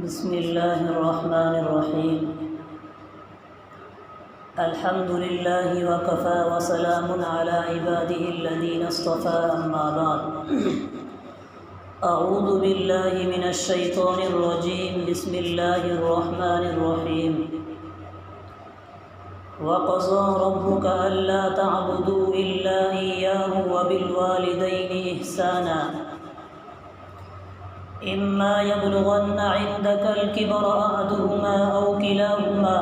بسم اللہ الرحمن الرحیم الحمد للہ وکفى وسلام علی عباده الذین اصطفى اما بعد اعوذ باللہ من الشیطان الرجیم بسم اللہ الرحمن الرحیم وقضى ربك ألا تعبدوا إلا إياه وبالوالدين إحسانا إما يبلغن عندك الكبر أحدهما أو كلاهما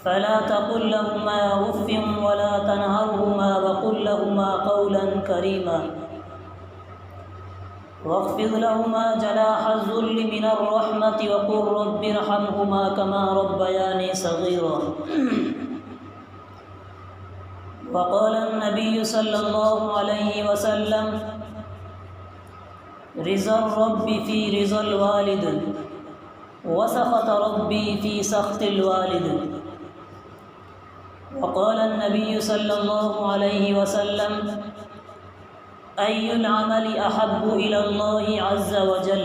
فلا تقل لهما أف ولا تنهرهما وقل لهما قولا كريما واخفض لهما جناح الذل من الرحمة وقل رب ارحمهما كما ربياني صغيرا وقال النبي صلى الله عليه وسلم رضا الرب في رضا الوالد وسخط ربي في سخط الوالد وقال النبي صلى الله عليه وسلم أي العمل أحب إلى الله عز وجل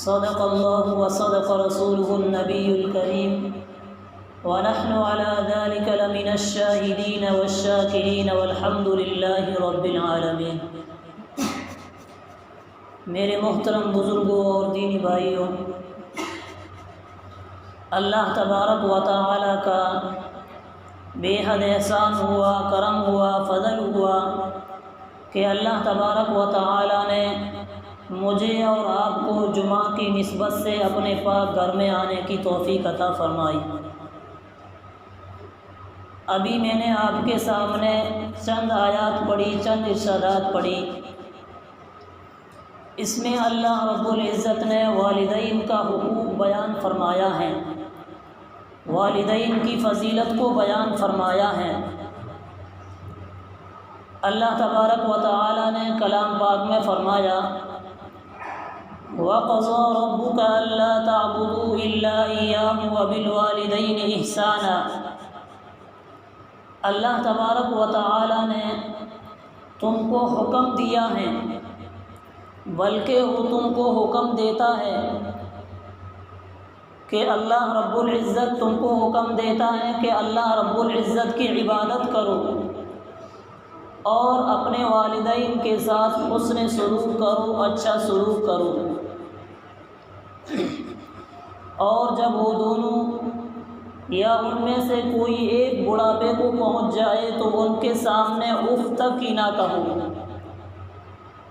صدق الله وصدق رسوله النبي الكريم ونحن على ذلك لمن الشاهدين والشاكرين والحمد لله رب العالمين۔ میرے محترم بزرگوں اور دینی بھائیوں، اللہ تبارک و تعالی کا بے حد احسان ہوا، کرم ہوا، فضل ہوا کہ اللہ تبارک و تعالی نے مجھے اور آپ کو جمعہ کی نسبت سے اپنے پاک گھر میں آنے کی توفیق عطا فرمائی۔ ابھی میں نے آپ کے سامنے چند آیات پڑھی، چند ارشادات پڑھی۔ اس میں اللہ رب العزت نے والدین کا حقوق بیان فرمایا ہے، والدین کی فضیلت کو بیان فرمایا ہے۔ اللہ تبارک و تعالی نے کلام پاک میں فرمایا وَقَضَى رَبُّكَ أَلَّا تَعْبُدُوا إِلَّا إِيَّاهُ وَبِالْوَالِدَيْنِ إِحْسَانًا۔ اللہ تبارک و تعالی نے تم کو حکم دیا ہے، بلکہ وہ تم کو حکم دیتا ہے کہ اللہ رب العزت تم کو حکم دیتا ہے کہ اللہ رب العزت کی عبادت کرو اور اپنے والدین کے ساتھ حسن سلوک کرو، اچھا سلوک کرو، اور جب وہ دونوں یا ان میں سے کوئی ایک بڑھاپے کو پہنچ جائے تو ان کے سامنے اف تک ہی نہ کہو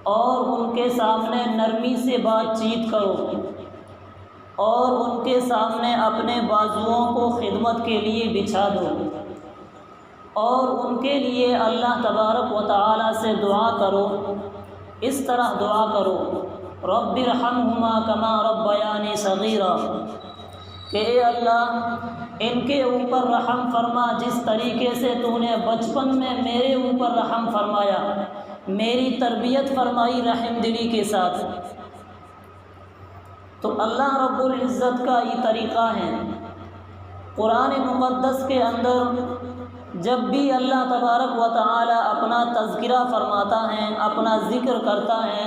اور ان کے سامنے نرمی سے بات چیت کرو اور ان کے سامنے اپنے بازوؤں کو خدمت کے لیے بچھا دو اور ان کے لیے اللہ تبارک و تعالی سے دعا کرو۔ اس طرح دعا کرو رب ارحمہما کما ربیانی صغیرا، کہ اے اللہ ان کے اوپر رحم فرما جس طریقے سے تو نے بچپن میں میرے اوپر رحم فرمایا، میری تربیت فرمائی رحم دلی کے ساتھ۔ تو اللہ رب العزت کا یہ طریقہ ہے۔ قرآن مقدس کے اندر جب بھی اللہ تبارک و تعالی اپنا تذکرہ فرماتا ہے، اپنا ذکر کرتا ہے،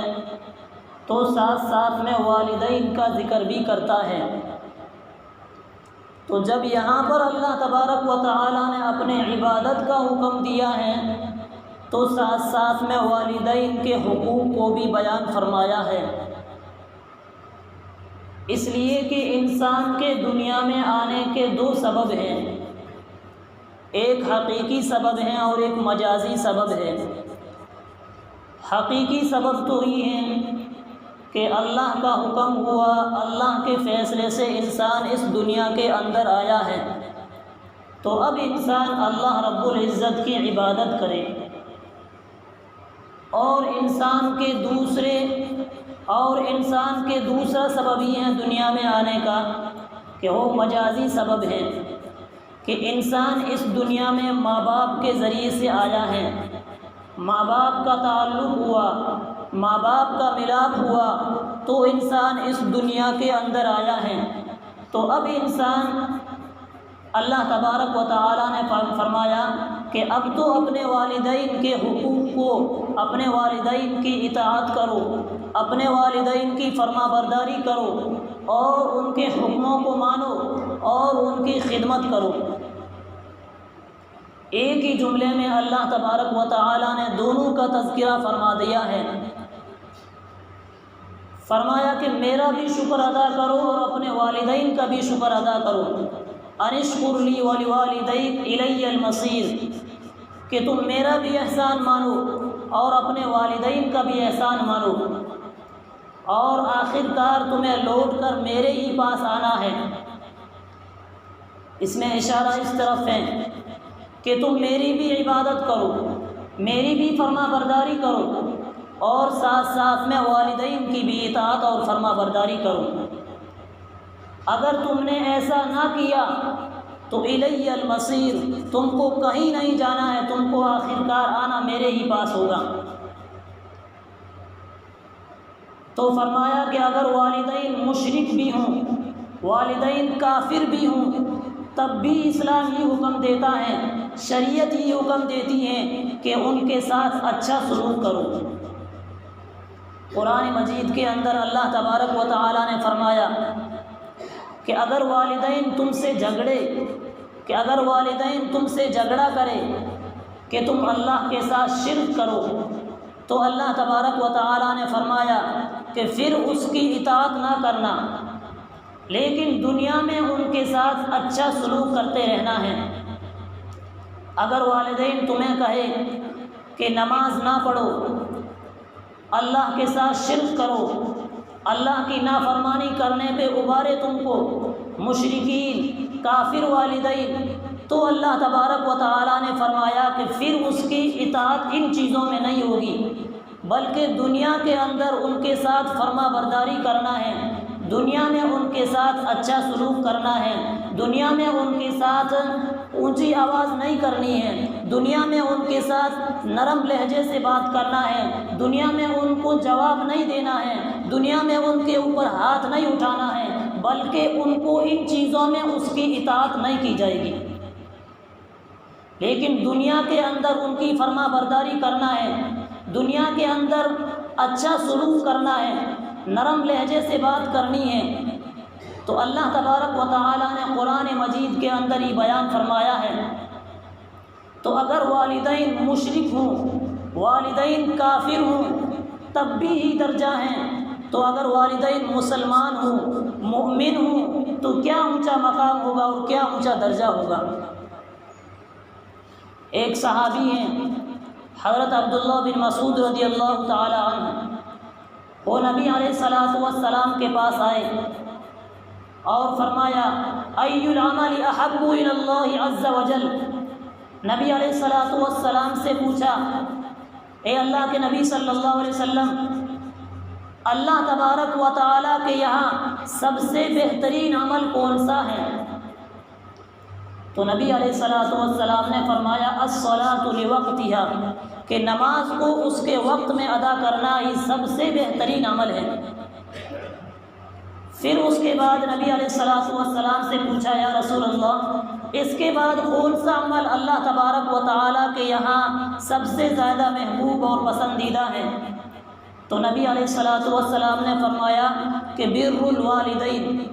تو ساتھ ساتھ میں والدین کا ذکر بھی کرتا ہے۔ تو جب یہاں پر اللہ تبارک و تعالی نے اپنے عبادت کا حکم دیا ہے تو ساتھ ساتھ میں والدین کے حقوق کو بھی بیان فرمایا ہے، اس لیے کہ انسان کے دنیا میں آنے کے دو سبب ہیں، ایک حقیقی سبب ہے اور ایک مجازی سبب ہے۔ حقیقی سبب تو یہ ہے کہ اللہ کا حکم ہوا، اللہ کے فیصلے سے انسان اس دنیا کے اندر آیا ہے، تو اب انسان اللہ رب العزت کی عبادت کرے۔ اور انسان کے دوسرا سبب یہ ہے دنیا میں آنے کا کہ وہ مجازی سبب ہے کہ انسان اس دنیا میں ماں باپ کے ذریعے سے آیا ہے، ماں باپ کا تعلق ہوا، ماں باپ کا ملاپ ہوا تو انسان اس دنیا کے اندر آیا ہے۔ تو اب انسان اللہ تبارک و تعالی نے فرمایا کہ اب تو اپنے والدین کے حقوق کو، اپنے والدین کی اطاعت کرو، اپنے والدین کی فرما برداری کرو اور ان کے حکموں کو مانو اور ان کی خدمت کرو۔ ایک ہی جملے میں اللہ تبارک و تعالی نے دونوں کا تذکرہ فرما دیا ہے۔ فرمایا کہ میرا بھی شکر ادا کرو اور اپنے والدین کا بھی شکر ادا کرو۔ ان اشکر لی ولوالدیک الی المصیر، کہ تم میرا بھی احسان مانو اور اپنے والدین کا بھی احسان مانو، اور آخر کار تمہیں لوٹ کر میرے ہی پاس آنا ہے۔ اس میں اشارہ اس طرف ہے کہ تم میری بھی عبادت کرو، میری بھی فرما برداری کرو، اور ساتھ ساتھ میں والدین کی بھی اطاعت اور فرما برداری کرو۔ اگر تم نے ایسا نہ کیا تو الی المصیر، تم کو کہیں نہیں جانا ہے، تم کو آخر کار آنا میرے ہی پاس ہوگا۔ تو فرمایا کہ اگر والدین مشرک بھی ہوں، والدین کافر بھی ہوں، تب بھی اسلام یہ حکم دیتا ہے، شریعت یہ حکم دیتی ہے کہ ان کے ساتھ اچھا سلوک کرو۔ قرآن مجید کے اندر اللہ تبارک و تعالی نے فرمایا کہ اگر والدین تم سے جھگڑے، کہ اگر والدین تم سے جھگڑا کرے کہ تم اللہ کے ساتھ شرک کرو، تو اللہ تبارک و تعالی نے فرمایا کہ پھر اس کی اطاعت نہ کرنا، لیکن دنیا میں ان کے ساتھ اچھا سلوک کرتے رہنا ہے۔ اگر والدین تمہیں کہے کہ نماز نہ پڑھو، اللہ کے ساتھ شرک کرو، اللہ کی نافرمانی کرنے پہ ابھارے تم کو مشرکین کافر والدین، تو اللہ تبارک و تعالی نے فرمایا کہ پھر اس کی اطاعت ان چیزوں میں نہیں ہوگی، بلکہ دنیا کے اندر ان کے ساتھ فرما برداری کرنا ہے، دنیا میں ان کے ساتھ اچھا سلوک کرنا ہے، دنیا میں ان کے ساتھ اونچی آواز نہیں کرنی ہے، دنیا میں ان کے ساتھ نرم لہجے سے بات کرنا ہے، دنیا میں ان کو جواب نہیں دینا ہے، دنیا میں ان کے اوپر ہاتھ نہیں اٹھانا ہے، بلکہ ان کو ان چیزوں میں اس کی اطاعت نہیں کی جائے گی۔ لیکن دنیا کے اندر ان کی فرما برداری کرنا ہے، دنیا کے اندر اچھا سلوک کرنا ہے، نرم لہجے سے بات کرنی ہے، تو اللہ تبارک و تعالی نے قرآن مجید کے اندر ہی بیان فرمایا ہے۔ تو اگر والدین مشرک ہوں، والدین کافر ہوں، تب بھی ہی درجہ ہیں، تو اگر والدین مسلمان ہوں، مومن ہوں، تو کیا اونچا مقام ہوگا اور کیا اونچا درجہ ہوگا۔ ایک صحابی ہیں حضرت عبداللہ بن مسعود رضی اللہ تعالی عنہ، وہ نبی علیہ الصلوۃ والسلام کے پاس آئے اور فرمایا ای العمل احب الی اللہ عز وجل۔ نبی علیہ الصلوۃ والسلام سے پوچھا، اے اللہ کے نبی صلی اللہ علیہ وسلم، اللہ تبارک و تعالیٰ کے یہاں سب سے بہترین عمل کون سا ہے؟ تو نبی علیہ الصلوۃ والسلام نے فرمایا الصلاۃ لوقتها، کہ نماز کو اس کے وقت میں ادا کرنا ہی سب سے بہترین عمل ہے۔ پھر اس کے بعد نبی علیہ الصلوۃ والسلام سے پوچھا، یا رسول اللہ، اس کے بعد کون سا عمل اللہ تبارک و تعالیٰ کے یہاں سب سے زیادہ محبوب اور پسندیدہ ہے؟ تو نبی علیہ الصلوۃ والسلام نے فرمایا کہ بر الوالدین،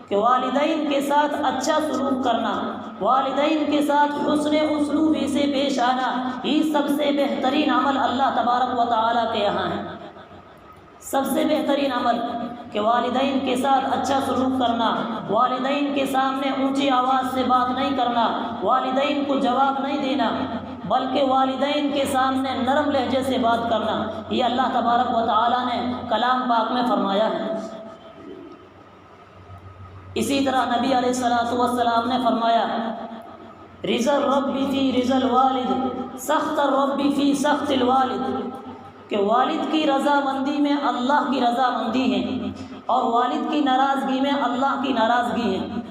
کہ والدین کے ساتھ اچھا سلوک کرنا، والدین کے ساتھ حسن اسلوبی سے پیش آنا، یہ سب سے بہترین عمل اللہ تبارک و تعالیٰ کے یہاں ہے۔ سب سے بہترین عمل کہ والدین کے ساتھ اچھا سلوک کرنا، والدین کے سامنے اونچی آواز سے بات نہیں کرنا، والدین کو جواب نہیں دینا، بلکہ والدین کے سامنے نرم لہجے سے بات کرنا، یہ اللہ تبارک و تعالیٰ نے کلام پاک میں فرمایا ہے۔ اسی طرح نبی علیہ الصلوۃ والسلام نے فرمایا رضا الرب فی رضا الوالد، سخط الرب فی سخط الوالد، کہ والد کی رضامندی میں اللہ کی رضامندی ہے اور والد کی ناراضگی میں اللہ کی ناراضگی ہے۔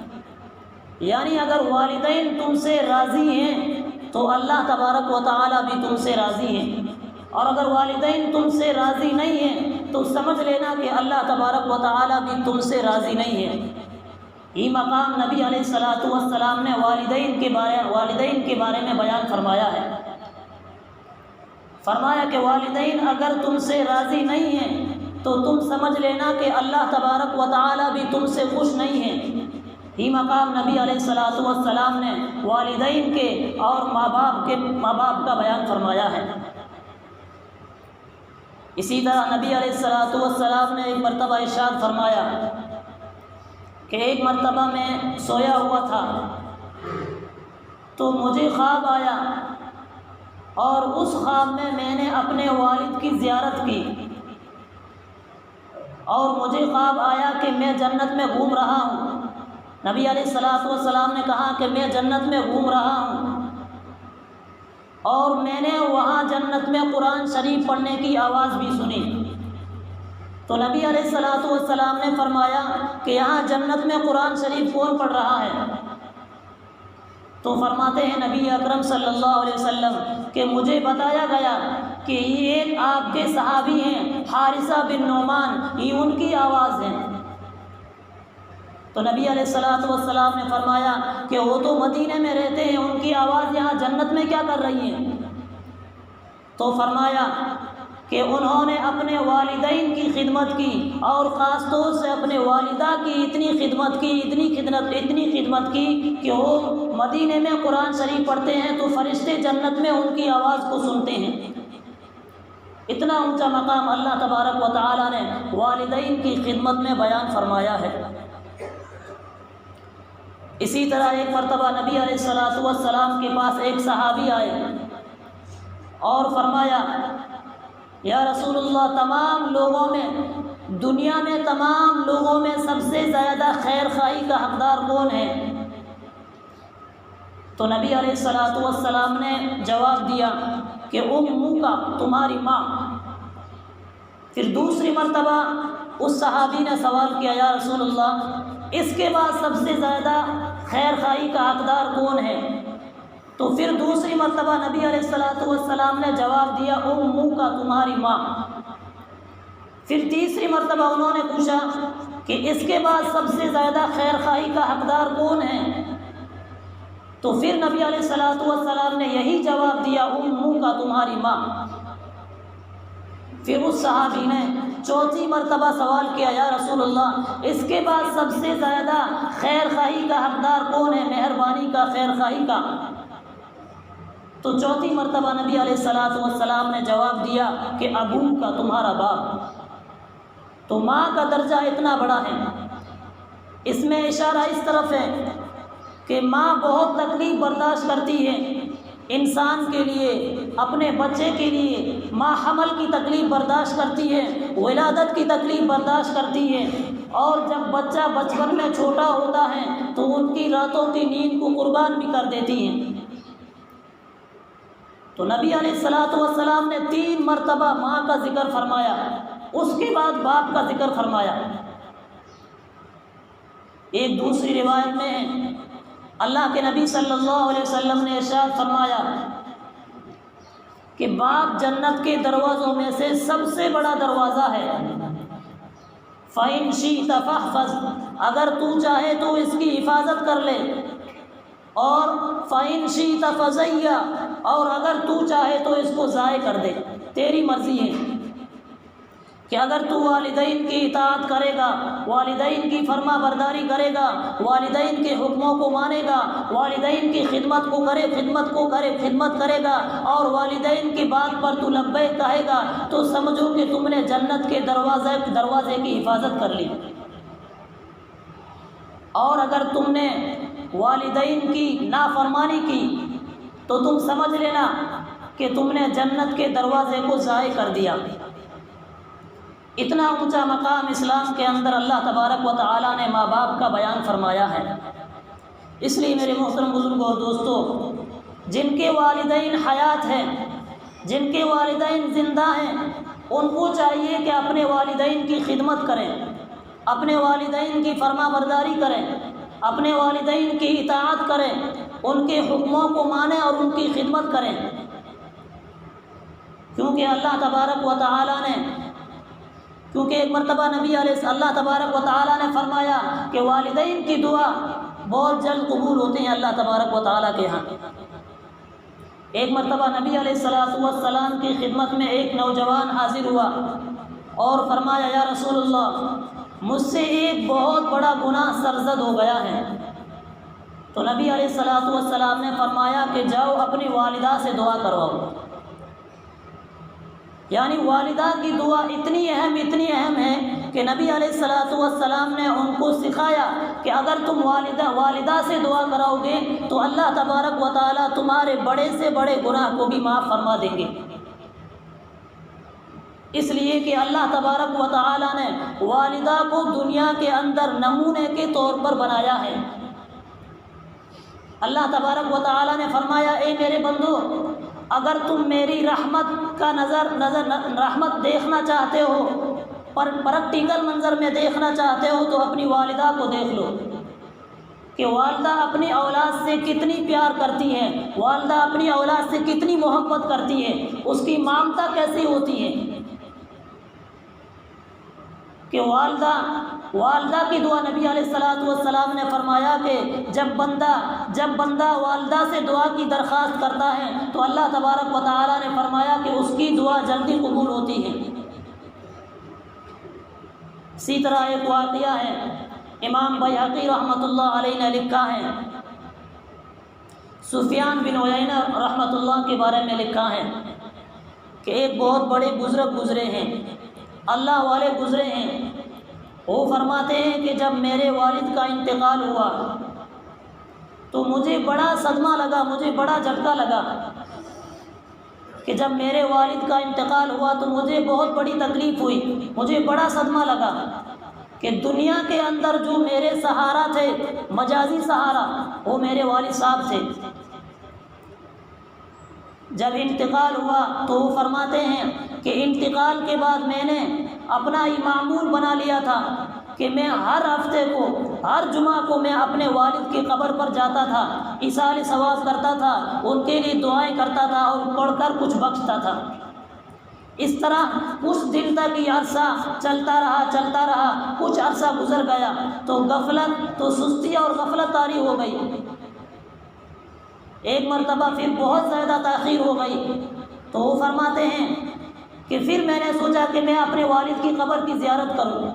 یعنی اگر والدین تم سے راضی ہیں تو اللہ تبارک و تعالیٰ بھی تم سے راضی ہیں، اور اگر والدین تم سے راضی نہیں ہیں تو سمجھ لینا کہ اللہ تبارک و تعالیٰ بھی تم سے راضی نہیں ہے۔ یہ مقام نبی علیہ الصلوۃ والسلام نے والدین کے بارے میں بیان فرمایا ہے۔ فرمایا کہ والدین اگر تم سے راضی نہیں ہیں تو تم سمجھ لینا کہ اللہ تبارک و تعالی بھی تم سے خوش نہیں ہے۔ ہی مقام نبی علیہ الصلوۃ والسلام نے والدین کے اور ماں باپ کا بیان فرمایا ہے۔ اسی طرح نبی علیہ الصلوۃ والسلام نے ایک مرتبہ ارشاد فرمایا کہ ایک مرتبہ میں سویا ہوا تھا تو مجھے خواب آیا، اور اس خواب میں نے اپنے والد کی زیارت کی، اور مجھے خواب آیا کہ میں جنت میں گھوم رہا ہوں۔ نبی علیہ الصلوۃ والسلام نے کہا کہ میں جنت میں گھوم رہا ہوں، اور میں نے وہاں جنت میں قرآن شریف پڑھنے کی آواز بھی سنی۔ تو نبی علیہ الصلوۃ والسلام نے فرمایا کہ یہاں جنت میں قرآن شریف کون پڑھ رہا ہے؟ تو فرماتے ہیں نبی اکرم صلی اللہ علیہ وسلم کہ مجھے بتایا گیا کہ یہ ایک آپ کے صحابی ہیں حارثہ بن نعمان، یہ ان کی آواز ہے۔ تو نبی علیہ الصلوۃ والسلام نے فرمایا کہ وہ تو مدینے میں رہتے ہیں، ان کی آواز یہاں جنت میں کیا کر رہی ہے؟ تو فرمایا کہ انہوں نے اپنے والدین کی خدمت کی، اور خاص طور سے اپنے والدہ کی اتنی خدمت کی کہ وہ مدینے میں قرآن شریف پڑھتے ہیں تو فرشتے جنت میں ان کی آواز کو سنتے ہیں۔ اتنا اونچا مقام اللہ تبارک و تعالی نے والدین کی خدمت میں بیان فرمایا ہے۔ اسی طرح ایک مرتبہ نبی علیہ الصلوۃ والسلام کے پاس ایک صحابی آئے اور فرمایا یا رسول اللہ، تمام لوگوں میں، دنیا میں تمام لوگوں میں سب سے زیادہ خیر خواہی کا حقدار کون ہے؟ تو نبی علیہ الصلوۃ والسلام نے جواب دیا کہ امک کا، تمہاری ماں۔ پھر دوسری مرتبہ اس صحابی نے سوال کیا یا رسول اللہ، اس کے بعد سب سے زیادہ خیر خواہی کا حقدار کون ہے؟ تو پھر دوسری مرتبہ نبی علیہ الصلوۃ والسلام نے جواب دیا امک کا، تمہاری ماں۔ پھر تیسری مرتبہ انہوں نے پوچھا کہ اس کے بعد سب سے زیادہ خیر خواہی کا حقدار کون ہے؟ تو پھر نبی علیہ الصلوۃ والسلام نے یہی جواب دیا امک کا، تمہاری ماں۔ پھر اس صحابی نے چوتھی مرتبہ سوال کیا یا رسول اللہ، اس کے بعد سب سے زیادہ خیر خواہی کا حقدار کون ہے، مہربانی کا، خیر خواہی کا؟ تو چوتھی مرتبہ نبی علیہ الصلوۃ والسلام نے جواب دیا کہ ابو کا، تمہارا باپ۔ تو ماں کا درجہ اتنا بڑا ہے، اس میں اشارہ اس طرف ہے کہ ماں بہت تکلیف برداشت کرتی ہے انسان کے لیے، اپنے بچے کے لیے۔ ماں حمل کی تکلیف برداشت کرتی ہے، ولادت کی تکلیف برداشت کرتی ہے، اور جب بچہ بچپن میں چھوٹا ہوتا ہے تو ان کی راتوں کی نیند کو قربان بھی کر دیتی ہیں۔ تو نبی علیہ الصلوۃ والسلام نے 3 مرتبہ ماں کا ذکر فرمایا، اس کے بعد باپ کا ذکر فرمایا۔ ایک دوسری روایت میں اللہ کے نبی صلی اللہ علیہ وسلم نے ارشاد فرمایا کہ باپ جنت کے دروازوں میں سے سب سے بڑا دروازہ ہے۔ فَإِن شِئْتَ فَاحْفَظْ، اگر تو چاہے تو اس کی حفاظت کر لے، اور فَإِن شِئْتَ فَزَيَّ، اور اگر تو چاہے تو اس کو ضائع کر دے، تیری مرضی ہے کہ اگر تو والدین کی اطاعت کرے گا، والدین کی فرما برداری کرے گا، والدین کے حکموں کو مانے گا، والدین کی خدمت کرے گا، اور والدین کی بات پر تو لبیک کہے گا، تو سمجھو کہ تم نے جنت کے دروازے کی حفاظت کر لی۔ اور اگر تم نے والدین کی نافرمانی کی تو تم سمجھ لینا کہ تم نے جنت کے دروازے کو ضائع کر دیا۔ اتنا اونچا مقام اسلام کے اندر اللہ تبارک و تعالی نے ماں باپ کا بیان فرمایا ہے۔ اس لیے میرے محترم بزرگوں اور دوستوں، جن کے والدین حیات ہیں، جن کے والدین زندہ ہیں، ان کو چاہیے کہ اپنے والدین کی خدمت کریں، اپنے والدین کی فرما برداری کریں، اپنے والدین کی اطاعت کریں، ان کے حکموں کو مانیں اور ان کی خدمت کریں، کیونکہ اللہ تبارک و تعالی نے ایک مرتبہ اللہ تبارک و تعالی نے فرمایا کہ والدین کی دعا بہت جلد قبول ہوتے ہیں اللہ تبارک و تعالی کے ہاں۔ ایک مرتبہ نبی علیہ الصلوۃ والسلام کی خدمت میں ایک نوجوان حاضر ہوا اور فرمایا یا رسول اللہ مجھ سے ایک بہت بڑا گناہ سرزد ہو گیا ہے۔ تو نبی علیہ الصلوۃ والسلام نے فرمایا کہ جاؤ اپنی والدہ سے دعا کرواؤ۔ یعنی والدہ کی دعا اتنی اہم ہے کہ نبی علیہ الصلوۃ والسلام نے ان کو سکھایا کہ اگر تم والدہ سے دعا کراؤ گے تو اللہ تبارک و تعالیٰ تمہارے بڑے سے بڑے گناہ کو بھی معاف فرما دیں گے، اس لیے کہ اللہ تبارک و تعالیٰ نے والدہ کو دنیا کے اندر نمونے کے طور پر بنایا ہے۔ اللہ تبارک و تعالیٰ نے فرمایا اے میرے بندو، اگر تم میری رحمت کا رحمت دیکھنا چاہتے ہو، پریکٹیکل منظر میں دیکھنا چاہتے ہو تو اپنی والدہ کو دیکھ لو کہ والدہ اپنی اولاد سے کتنی پیار کرتی ہے، والدہ اپنی اولاد سے کتنی محبت کرتی ہے، اس کی ممتا کیسی ہوتی ہے کہ والدہ کی دعا نبی علیہ الصلوۃ والسلام نے فرمایا کہ جب بندہ والدہ سے دعا کی درخواست کرتا ہے تو اللہ تبارک و تعالیٰ نے فرمایا کہ اس کی دعا جلدی قبول ہوتی ہے۔ اسی طرح ایک واقعہ ہے، امام بیہقی رحمۃ اللہ علیہ نے لکھا ہے، سفیان بن عیینہ رحمۃ اللہ کے بارے میں لکھا ہے کہ ایک بہت بڑے بزرگ گزرے ہیں، اللہ والے گزرے ہیں۔ وہ فرماتے ہیں کہ جب میرے والد کا انتقال ہوا تو مجھے بڑا صدمہ لگا، مجھے بڑا جھٹکا لگا کہ جب میرے والد کا انتقال ہوا تو مجھے بہت بڑی تکلیف ہوئی، مجھے بڑا صدمہ لگا کہ دنیا کے اندر جو میرے سہارا تھے، مجازی سہارا، وہ میرے والد صاحب تھے۔ جب انتقال ہوا تو وہ فرماتے ہیں کہ انتقال کے بعد میں نے اپنا ہی معمول بنا لیا تھا کہ میں ہر ہفتے کو، ہر جمعہ کو میں اپنے والد کی قبر پر جاتا تھا، ایصال ثواب کرتا تھا، ان کے لیے دعائیں کرتا تھا اور پڑھ کر کچھ بخشتا تھا۔ اس طرح کچھ دن تک یہ عرصہ چلتا رہا، کچھ عرصہ گزر گیا تو سستی اور غفلت طاری ہو گئی۔ ایک مرتبہ پھر بہت زیادہ تاخیر ہو گئی تو وہ فرماتے ہیں کہ پھر میں نے سوچا کہ میں اپنے والد کی قبر کی زیارت کروں،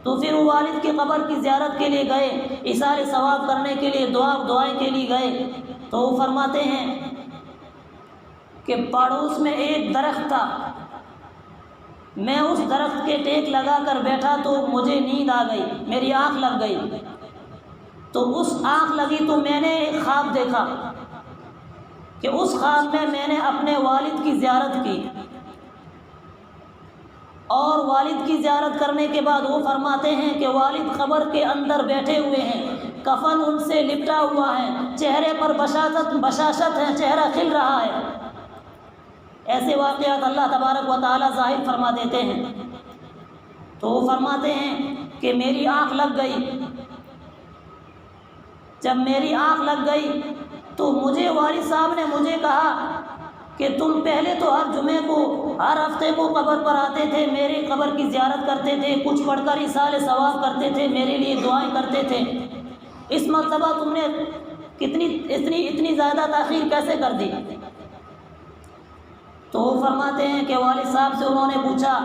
تو پھر وہ والد کی قبر کی زیارت کے لیے گئے، ایصال ثواب کرنے کے لیے، دعائیں کے لیے گئے تو وہ فرماتے ہیں کہ پڑوس میں ایک درخت تھا، میں اس درخت کے ٹیک لگا کر بیٹھا تو مجھے نیند آ گئی، میری آنکھ لگ گئی، تو اس آنکھ لگی تو میں نے ایک خواب دیکھا کہ اس خواب میں نے اپنے والد کی زیارت کی، اور والد کی زیارت کرنے کے بعد وہ فرماتے ہیں کہ والد قبر کے اندر بیٹھے ہوئے ہیں، کفن ان سے لپٹا ہوا ہے، چہرے پر بشاشت ہے، چہرہ کھل رہا ہے۔ ایسے واقعات اللہ تبارک و تعالیٰ ظاہر فرما دیتے ہیں۔ تو وہ فرماتے ہیں کہ میری آنکھ لگ گئی، جب میری آنکھ لگ گئی تو مجھے والد صاحب نے مجھے کہا کہ تم پہلے تو ہر جمعے کو، ہر ہفتے کو قبر پر آتے تھے، میری قبر کی زیارت کرتے تھے، کچھ پڑھ کر ایصال ثواب کرتے تھے، میرے لیے دعائیں کرتے تھے، اس مرتبہ تم نے اتنی زیادہ تاخیر کیسے کر دی؟ تو وہ فرماتے ہیں کہ والد صاحب سے انہوں نے پوچھا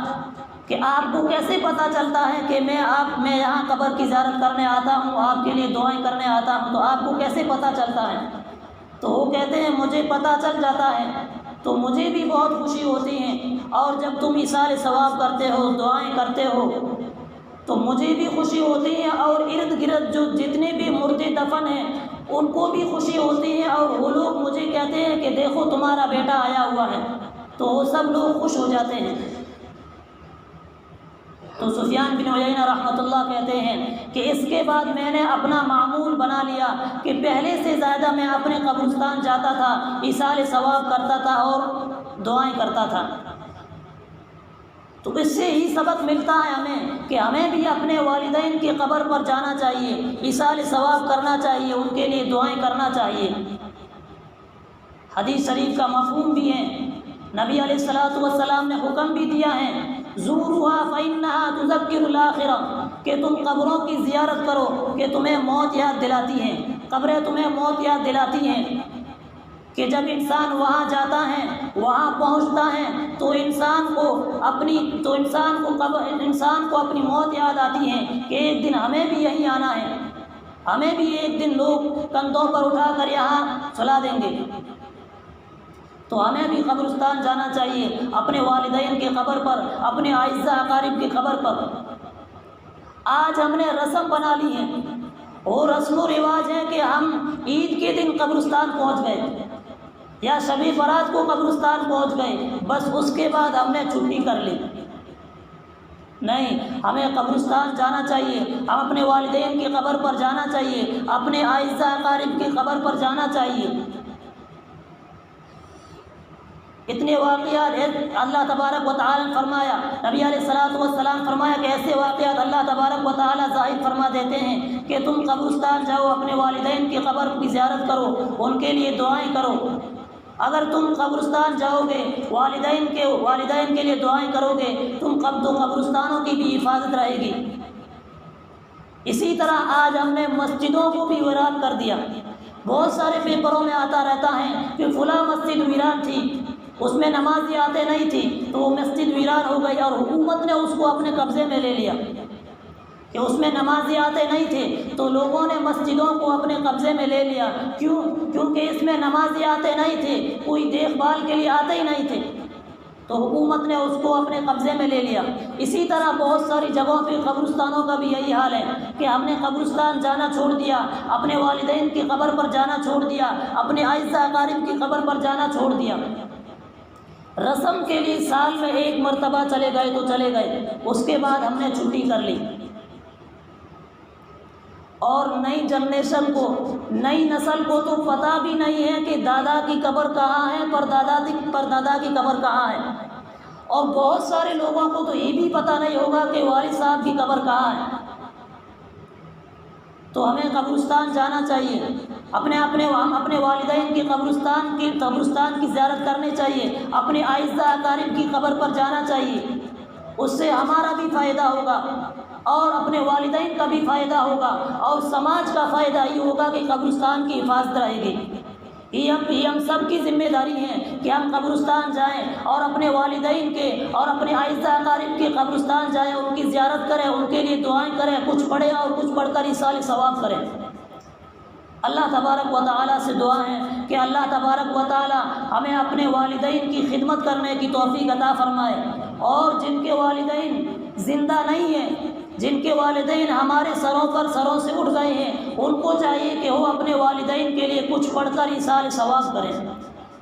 کہ آپ کو کیسے پتہ چلتا ہے کہ میں یہاں قبر کی زیارت کرنے آتا ہوں، آپ کے لیے دعائیں کرنے آتا ہوں، تو آپ کو کیسے پتہ چلتا ہے؟ تو وہ کہتے ہیں مجھے پتہ چل جاتا ہے تو مجھے بھی بہت خوشی ہوتی ہے، اور جب تم ایصال ثواب کرتے ہو، دعائیں کرتے ہو تو مجھے بھی خوشی ہوتی ہے، اور ارد گرد جو جتنے بھی مردے دفن ہیں ان کو بھی خوشی ہوتی ہے، اور وہ لوگ مجھے کہتے ہیں کہ دیکھو تمہارا بیٹا آیا ہوا ہے، تو وہ سب لوگ خوش ہو جاتے ہیں۔ تو سفیان بن عیینہ رحمۃ اللہ کہتے ہیں کہ اس کے بعد میں نے اپنا معمول بنا لیا کہ پہلے سے زیادہ میں اپنے قبرستان جاتا تھا، ایصال ثواب کرتا تھا اور دعائیں کرتا تھا۔ تو اس سے ہی سبق ملتا ہے ہمیں کہ ہمیں بھی اپنے والدین کی قبر پر جانا چاہیے، ایصال ثواب کرنا چاہیے، ان کے لیے دعائیں کرنا چاہیے۔ حدیث شریف کا مفہوم بھی ہے، نبی علیہ الصلوۃ والسلام نے حکم بھی دیا ہے زورها فإنها تذکر الآخرہ، کہ تم قبروں کی زیارت کرو کہ تمہیں موت یاد دلاتی ہیں، قبریں تمہیں موت یاد دلاتی ہیں۔ کہ جب انسان وہاں جاتا ہے، وہاں پہنچتا ہے تو انسان کو اپنی موت یاد آتی ہے کہ ایک دن ہمیں بھی یہیں آنا ہے، ہمیں بھی ایک دن لوگ کندھوں پر اٹھا کر یہاں چلا دیں گے، تو ہمیں بھی قبرستان جانا چاہیے، اپنے والدین کی قبر پر، اپنے اعزاء اقارب کی قبر پر۔ آج ہم نے رسم بنا لی ہے، وہ رسم و رواج ہے کہ ہم عید کے دن قبرستان پہنچ گئے یا شب برات کو قبرستان پہنچ گئے، بس اس کے بعد ہم نے چھٹی کر لی۔ نہیں، ہمیں قبرستان جانا چاہیے، ہم اپنے والدین کی قبر پر جانا چاہیے، اپنے اعزاء اقارب کی قبر پر جانا چاہیے۔ اتنے واقعات اللہ تبارک و تعالیٰ نے فرمایا، نبی علیہ الصلوۃ والسلام فرمایا کہ ایسے واقعات اللہ تبارک و تعالیٰ ظاہر فرما دیتے ہیں کہ تم قبرستان جاؤ، اپنے والدین کی قبر کی زیارت کرو، ان کے لیے دعائیں کرو۔ اگر تم قبرستان جاؤ گے، والدین کے لیے دعائیں کرو گے، تو قبرستانوں کی بھی حفاظت رہے گی۔ اسی طرح آج ہم نے مسجدوں کو بھی ویران کر دیا۔ بہت سارے پیپروں میں آتا رہتا ہے کہ فلاں مسجد ویران تھی، اس میں نمازی آتے نہیں تھی، تو وہ مسجد ویران ہو گئی اور حکومت نے اس کو اپنے قبضے میں لے لیا کہ اس میں نمازی آتے نہیں تھے، تو لوگوں نے مسجدوں کو اپنے قبضے میں لے لیا۔ کیونکہ اس میں نمازی آتے نہیں تھے، کوئی دیکھ بھال کے لیے آتے ہی نہیں تھے، تو حکومت نے اس کو اپنے قبضے میں لے لیا۔ اسی طرح بہت ساری جگہوں پہ قبرستانوں کا بھی یہی حال ہے کہ ہم نے قبرستان جانا چھوڑ دیا، اپنے والدین کی قبر پر جانا چھوڑ دیا، اپنے اعزاء اقارب کی قبر پر جانا چھوڑ دیا۔ رسم کے لیے سال میں ایک مرتبہ چلے گئے تو چلے گئے، اس کے بعد ہم نے چھٹی کر لی۔ اور نئی جنریشن کو، نئی نسل کو تو پتہ بھی نہیں ہے کہ دادا کی قبر کہاں ہے، پردادا کی قبر کہاں ہے، اور بہت سارے لوگوں کو تو یہ بھی پتہ نہیں ہوگا کہ والد صاحب کی قبر کہاں ہے۔ تو ہمیں قبرستان جانا چاہیے، ہم اپنے والدین کی قبرستان کی زیارت کرنی چاہیے، اپنے اعزاء اقارب کی قبر پر جانا چاہیے، اس سے ہمارا بھی فائدہ ہوگا اور اپنے والدین کا بھی فائدہ ہوگا، اور سماج کا فائدہ یہ ہوگا کہ قبرستان کی حفاظت رہے گی۔ یہ ہم سب کی ذمہ داری ہے کہ ہم قبرستان جائیں اور اپنے والدین کے اور اپنے اعزاء اقارب کے قبرستان جائیں، ان کی زیارت کریں، ان کے لیے دعائیں کریں، کچھ پڑھیں اور کچھ پڑھ کر ایصال ثواب کریں۔ اللہ تبارک و تعالیٰ سے دعا ہے کہ اللہ تبارک و تعالیٰ ہمیں اپنے والدین کی خدمت کرنے کی توفیق عطا فرمائے، اور جن کے والدین زندہ نہیں ہیں، جن کے والدین ہمارے سروں سے اٹھ گئے ہیں، ان کو چاہیے کہ وہ اپنے والدین کے لیے کچھ پڑھ کر ایصال ثواب کریں۔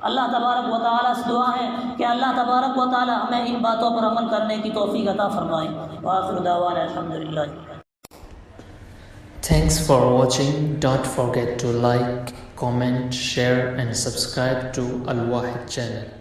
اللہ تبارک و تعالیٰ سے دعا ہے کہ اللہ تبارک و تعالیٰ ہمیں ان باتوں پر عمل کرنے کی توفیق عطا فرمائے۔ وآخر دعوانا الحمدللہ۔ Thanks for watching. Don't forget to like, comment, share and subscribe to Al Wahid channel.